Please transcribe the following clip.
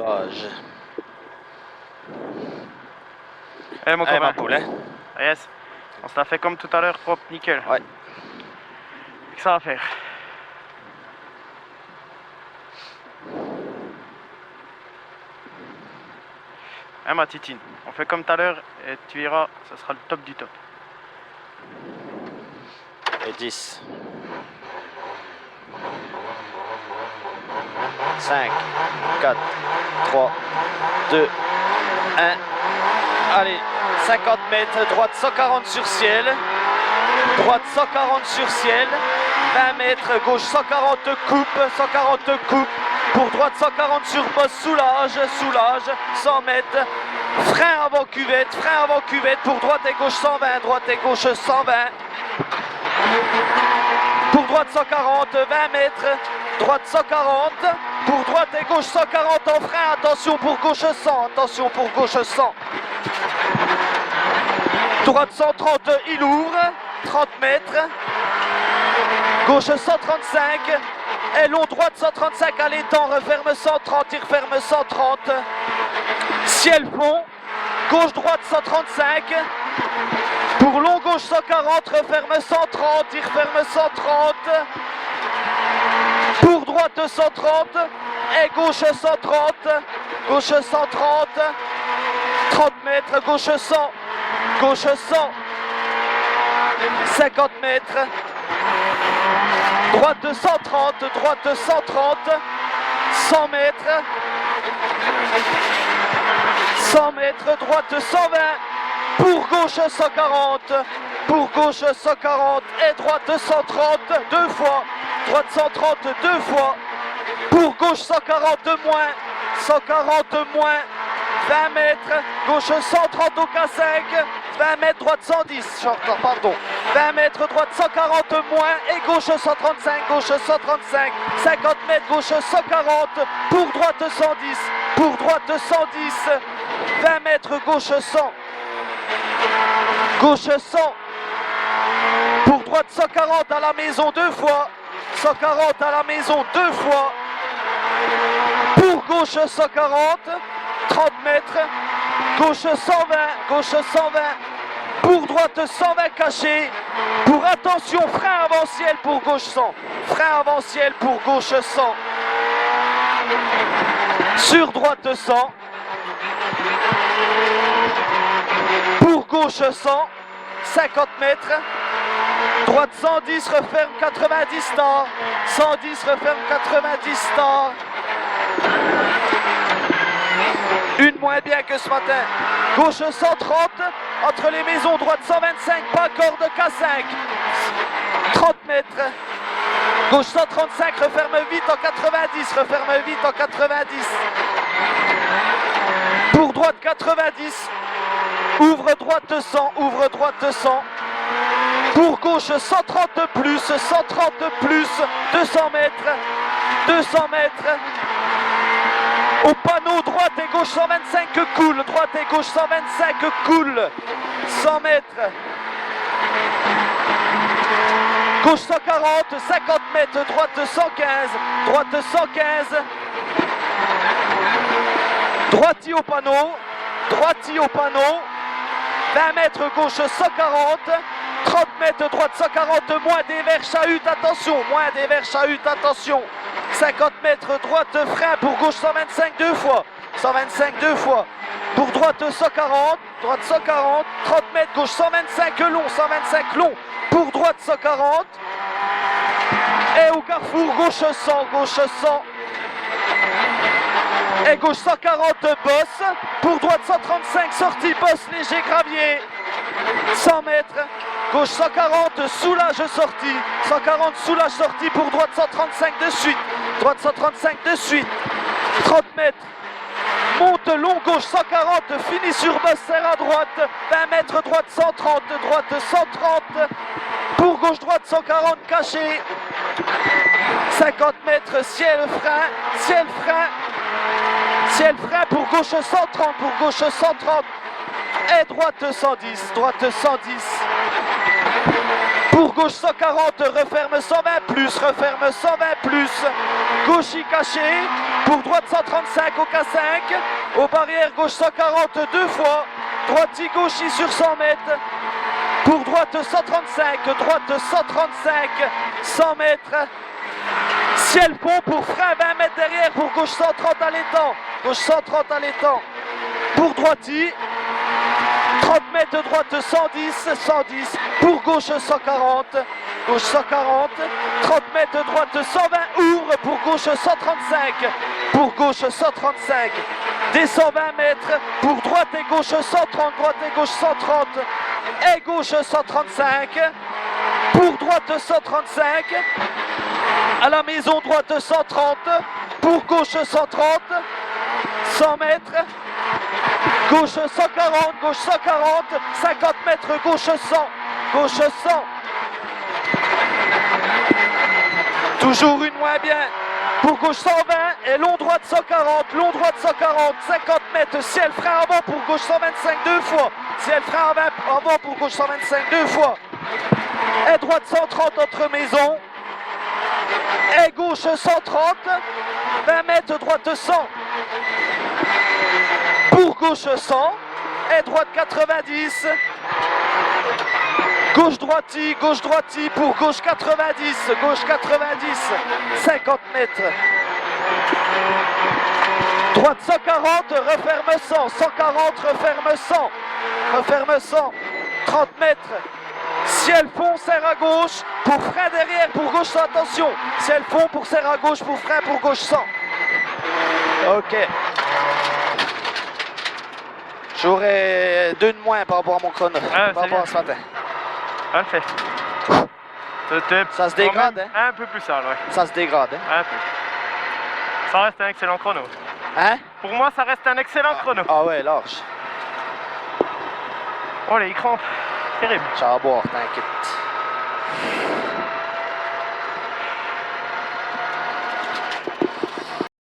Virage. Allez mon copain. Ma poule, hein. Yes. On se l'a fait comme tout à l'heure, propre, nickel. Ouais. Que ça va faire. Hein ma titine, on fait comme tout à l'heure et tu iras, ça sera le top du top. Et 10. 5, 4, 3, 2, 1. Allez, 50 mètres, droite 140 sur ciel. Droite 140 sur ciel. 20 mètres, gauche 140 coupe, 140 coupe. Pour droite 140 sur bosse, soulage, 100 mètres. Frein avant cuvette, pour droite et gauche 120, droite et gauche 120. Pour droite 140, 20 mètres, droite 140. Pour droite et gauche 140 en frein, attention pour gauche 100, Droite 130, il ouvre, 30 mètres. Gauche 135, et long droite 135 à l'étang, referme 130, il referme 130. Ciel fond, gauche droite 135. Pour long gauche 140, referme 130, il referme 130. Pour droite 130 et gauche 130. Gauche 130. 30 mètres, gauche 100. Gauche 100. 50 mètres. Droite 130, droite 130. 100 mètres. 100 mètres, droite 120. Pour gauche 140, pour gauche 140 et droite 130, deux fois, droite 130 deux fois, pour gauche 140 moins, 140 moins, 20 mètres, gauche 130 au K5, 20 mètres, droite 110, pardon, 20 mètres, droite 140 moins et gauche 135, 50 mètres, gauche 140, pour droite 110, pour droite 110, 20 mètres, gauche 100. Gauche 100, pour droite 140 à la maison deux fois, 140 à la maison deux fois, pour gauche 140, 30 mètres, gauche 120, pour droite 120 caché, pour attention frein avant ciel pour gauche 100, frein avant ciel pour gauche 100, sur droite 100, pour gauche 100, 50 mètres, droite 110, referme 90 stars, 110, referme 90 stars. Une moins bien que ce matin. Gauche 130, entre les maisons, droite 125, pas corde K5, 30 mètres. Gauche 135, referme vite en 90, referme vite en 90. Pour droite 90. Ouvre droite 100, ouvre droite 100. Pour gauche 130 de plus, 130 de plus, 200 mètres, 200 mètres. Au panneau droite et gauche 125 coule, droite et gauche 125 coule, 100 mètres. Gauche 140, 50 mètres, droite 115, droite 115. Droiti au panneau, droiti au panneau. 20 mètres gauche 140, 30 mètres droite 140, moins des verts chahut, attention, moins des verts chahut, attention. 50 mètres droite frein pour gauche 125 deux fois, 125 deux fois. Pour droite 140, 30 mètres gauche 125 long, 125 long. Pour droite 140. Et au carrefour gauche 100, gauche 100. Et gauche 140 bosse, pour droite 135 sortie bosse léger gravier, 100 mètres, gauche 140 soulage sortie, 140 soulage sortie, pour droite 135 de suite, droite 135 de suite, 30 mètres, monte long gauche 140, fini sur bosse, serre à droite, 20 mètres droite 130, droite 130, pour gauche droite 140 caché, 50 mètres ciel frein, ciel frein pour gauche 130, pour gauche 130 et droite 110, droite 110. Pour gauche 140, referme 120 plus, referme 120 plus, gauche y caché, pour droite 135 au K5, aux barrières gauche 140 deux fois, droite gauche sur 100 mètres, pour droite 135, droite 135, 100 mètres, ciel fond pour frein 20 mètres derrière, pour gauche 130 à l'étang, gauche 130 à l'étang, pour droiti, 30 mètres de droite 110, 110, pour gauche 140, gauche 140, 30 mètres de droite 120, ouvre pour gauche 135, pour gauche 135, descend 20 mètres, pour droite et gauche 130, droite et gauche 130, et gauche 135, pour droite 135, à la maison droite 130, pour gauche 130, 100 mètres, gauche 140, gauche 140, 50 mètres, gauche 100, gauche 100. Toujours une moins bien. Pour gauche 120 et long droite 140, long droite 140, 50 mètres, ciel frein avant pour gauche 125 deux fois, ciel frein avant pour gauche 125 deux fois, et droite 130 entre maison, et gauche 130, 20 mètres, droite 100, pour gauche 100, et droite 90, gauche droiti, pour gauche 90, 50 mètres. Droite 140, referme 100, 140, referme 100, 30 mètres. Ciel fond, serre à gauche, pour frein derrière, pour gauche 100, attention. Ciel fond, pour serre à gauche, pour frein, pour gauche 100. Ok. J'aurais 2 de moins par rapport à mon chrono, par rapport à ce matin. On le fait. Ça se dégrade, hein? Un peu plus sale, ouais. Ça se dégrade, hein? Un peu. Ça reste un excellent chrono. Hein? Pour moi, ça reste un excellent chrono. Ah ouais, large. Oh, les crampes. Terrible. Ça va boire, t'inquiète.